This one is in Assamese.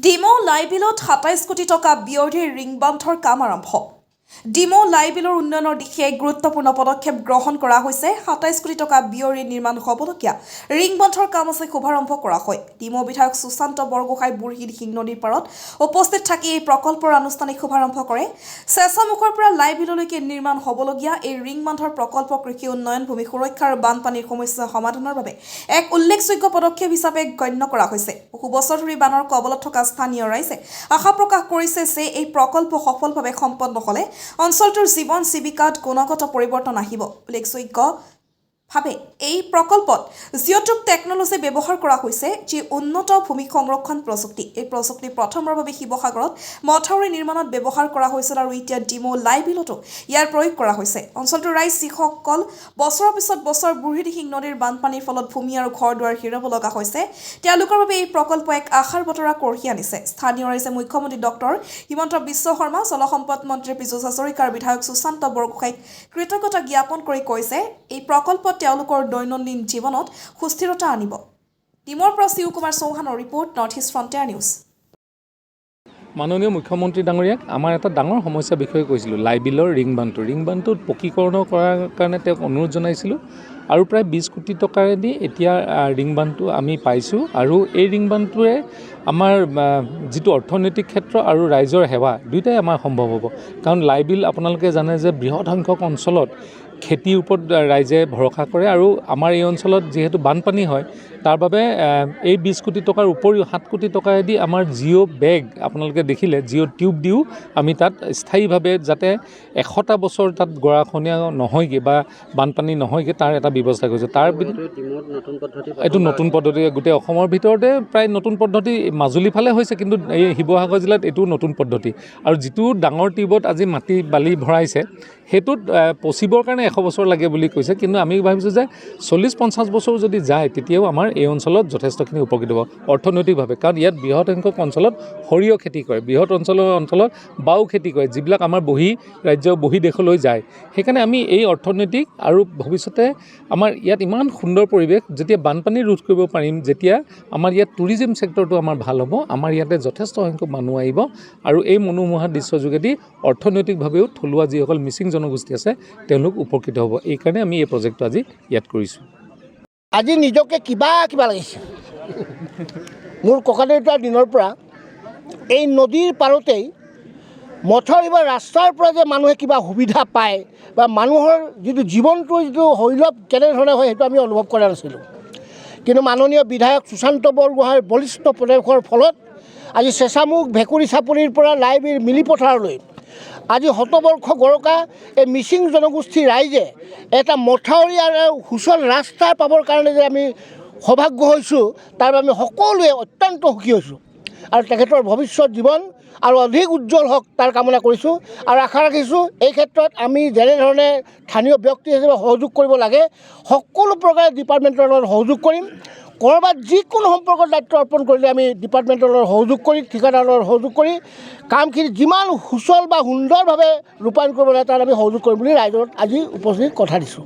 ডিমৌ লাইবিলত ২৭ কোটি টকা ব্যয়েৰে ৰিং বান্ধৰ কাম আৰম্ভ। ডিমৌ লাইবিলৰ উন্নয়নৰ দিশে এক গুৰুত্বপূৰ্ণ পদক্ষেপ গ্ৰহণ কৰা হৈছে। ২৭ কোটি টকা ব্যয়েৰে নিৰ্মাণ হ'বলগীয়া ৰিং বান্ধৰ কাম আছে শুভাৰম্ভ কৰা হয়। ডিমৌ বিধায়ক সুশান্ত বৰগোহাঁই বুঢ়ীদিহিং নদীৰ পাৰত উপস্থিত থাকি এই প্ৰকল্পৰ আনুষ্ঠানিক শুভাৰম্ভ কৰে। চেঁচামুখৰ পৰা লাইবিললৈকে নিৰ্মাণ হ'বলগীয়া এই ৰিং বান্ধৰ প্ৰকল্প কৃষি উন্নয়ন, ভূমি সুৰক্ষা আৰু বানপানীৰ সমস্যা সমাধানৰ বাবে এক উল্লেখযোগ্য পদক্ষেপ হিচাপে গণ্য কৰা হৈছে। বহু বছৰ ধৰি বানৰ কবলত থকা স্থানীয় ৰাইজে আশা প্ৰকাশ কৰিছে যে এই প্ৰকল্প সফলভাৱে সম্পন্ন হ'লে অঞ্চলটোৰ জীৱন জীৱিকাত গুণগত পৰিৱৰ্তন আহিব। উল্লেখযোগ্যভাৱে এই প্ৰকল্পত জিঅ'টুব টেকনলজি ব্যৱহাৰ কৰা হৈছে, যি উন্নত ভূমি সংৰক্ষণ প্ৰযুক্তি। এই প্ৰযুক্তি প্ৰথমবাৰৰ বাবে শিৱসাগৰত মথাউৰি নিৰ্মাণত ব্যৱহাৰ কৰা হৈছিল আৰু এতিয়া ডিমৌ লাইবিলতো ইয়াৰ প্ৰয়োগ কৰা হৈছে। অঞ্চলটোৰ ৰাইজ যিসকল বছৰৰ পিছত বছৰ বুঢ়ীদিহিং নদীৰ বানপানীৰ ফলত ভূমি আৰু ঘৰ দুৱাৰ হেৰুৱাব লগা হৈছে, তেওঁলোকৰ বাবে এই প্ৰকল্প এক আশাৰ বতৰা কঢ়িয়াই আনিছে। স্থানীয় ৰাইজে মুখ্যমন্ত্ৰী ডক্টৰ হিমন্ত বিশ্ব শৰ্মা, জলসম্পদ মন্ত্ৰী পীযুষ হাজৰিকাৰ বিধায়ক সুশান্ত বৰগোহাঁইক কৃতজ্ঞতা জ্ঞাপন কৰি কৈছে, এই প্ৰকল্পত তেওঁলোকৰ দৈনন্দিন জীৱনত সুস্থিৰতা আনিব। ডিমৌৰ পৰা শিৱ কুমাৰ চৌহানৰ report, north east frontier news. মাননীয় মুখ্যমন্ত্ৰী ডাঙৰীয়াক আমাৰ এটা ডাঙৰ সমস্যাৰ বিষয়ে কৈছিলোঁ, লাইবিলৰ ৰিং বান্ধটোত পকীকৰণ কৰাৰ কাৰণে তেওঁক অনুৰোধ জনাইছিলোঁ আৰু প্ৰায় 20 কোটি টকাৰেদি এতিয়া ৰিং বান্ধটো আমি পাইছোঁ। আৰু এই ৰিং বান্ধটোৱে আমাৰ যিটো অৰ্থনৈতিক ক্ষেত্ৰ আৰু ৰাইজৰ সেৱা দুয়োটাই আমাৰ সম্ভৱ হ'ব। কাৰণ লাইবিল আপোনালোকে জানে যে বৃহৎ সংখ্যক অঞ্চলত খেতিৰ ওপৰত ৰাইজে ভৰসা কৰে আৰু আমাৰ এই অঞ্চলত যিহেতু বানপানী হয়, তাৰ বাবে এই 20 কোটি টকাৰ উপৰিও 7 কোটি টকাৰেদি আমাৰ জিঅ' বেগ আপোনালোকে দেখিলে, জিঅ' টিউব দিও আমি তাত স্থায়ীভাৱে যাতে 100টা বছৰ তাত গৰাখহনীয়া নহয়গৈ বা বানপানী নহয়গৈ তাৰ এটা ব্যৱস্থা কৰিছে। এইটো নতুন পদ্ধতি, গোটেই অসমৰ ভিতৰতে প্ৰায় নতুন পদ্ধতি মাজুলী ফালে হৈছে, কিন্তু এই শিৱসাগৰ জিলাত এইটো নতুন পদ্ধতি। আৰু যিটো ডাঙৰ টিউবত আজি মাটি বালি ভৰাইছে, সেইটোত পচিবৰ কাৰণে 100 বছৰ লাগে বুলি কৈছে, কিন্তু আমি ভাবিছোঁ যে 40-50 বছৰ যদি যায় তেতিয়াও আমাৰ এই অঞ্চলত যথেষ্টখিনি উপকৃত হ'ব অৰ্থনৈতিকভাৱে। কাৰণ ইয়াত বৃহৎ সংখ্যক অঞ্চলত সৰিয়হ খেতি কৰে, বৃহৎ অঞ্চলত বাও খেতি কৰে, যিবিলাক আমাৰ বহি দেশলৈ যায়। সেইকাৰণে আমি এই অৰ্থনৈতিক আৰু ভৱিষ্যতে আমাৰ ইয়াত ইমান সুন্দৰ পৰিৱেশ, যেতিয়া বানপানী ৰোধ কৰিব পাৰিম, যেতিয়া আমাৰ ইয়াত টুৰিজিম ছেক্টৰটো আমাৰ ভাল হ'ব, আমাৰ ইয়াতে যথেষ্ট সংখ্যক মানুহ আহিব আৰু এই মনোমোহা দৃশ্যৰ যোগেদি অৰ্থনৈতিকভাৱেও থলুৱা যিসকল মিচিং জনগোষ্ঠী আছে তেওঁলোক উপকৃত হ'ব। এইকাৰণে আমি এই প্ৰজেক্টটো আজি ইয়াত কৰিছোঁ। আজি নিজকে কিবা লাগিছে। মোৰ ককাদেউতাৰ দিনৰ পৰা এই নদীৰ পাৰতেই মথাউৰি বা ৰাস্তাৰ পৰা যে মানুহে কিবা সুবিধা পায় বা মানুহৰ যিটো জীৱনটোৰ যিটো শৈলৱ কেনেধৰণে হয় সেইটো আমি অনুভৱ কৰা নাছিলোঁ। কিন্তু মাননীয় বিধায়ক সুশান্ত বৰগোহাঁইৰ বলিষ্ঠ পদক্ষেপৰ ফলত আজি চেঁচামুখ ভেকুৰী চাপৰিৰ পৰা লাইবিল মিলিপথাৰলৈ আজি শতবৰ্ষ গৰকা এই মিচিং জনগোষ্ঠীৰ ৰাইজে এটা মথাউৰি আৰু সুচল ৰাস্তা পাবৰ কাৰণে যে আমি সৌভাগ্য হৈছোঁ, তাৰ বাবে আমি সকলোৱে অত্যন্ত সুখী হৈছোঁ। আৰু তেখেতৰ ভৱিষ্যত জীৱন আৰু অধিক উজ্জ্বল হওক তাৰ কামনা কৰিছোঁ আৰু আশা ৰাখিছোঁ এই ক্ষেত্ৰত আমি যেনেধৰণে স্থানীয় ব্যক্তি হিচাপে সহযোগ কৰিব লাগে, সকলো প্ৰকাৰে ডিপাৰ্টমেণ্টৰ লগত সহযোগ কৰিম। ক'ৰবাত যিকোনো সম্পৰ্কত দায়িত্ব অৰ্পণ কৰিলে আমি ডিপাৰ্টমেণ্টৰ লগত সহযোগ কৰি, ঠিকাদাৰৰ লগত সহযোগ কৰি কামখিনি যিমান সুচল বা সুন্দৰভাৱে ৰূপায়ণ কৰিব লাগে তাত আমি সহযোগ কৰিম বুলি ৰাইজত আজি উপস্থিত কথা দিছোঁ।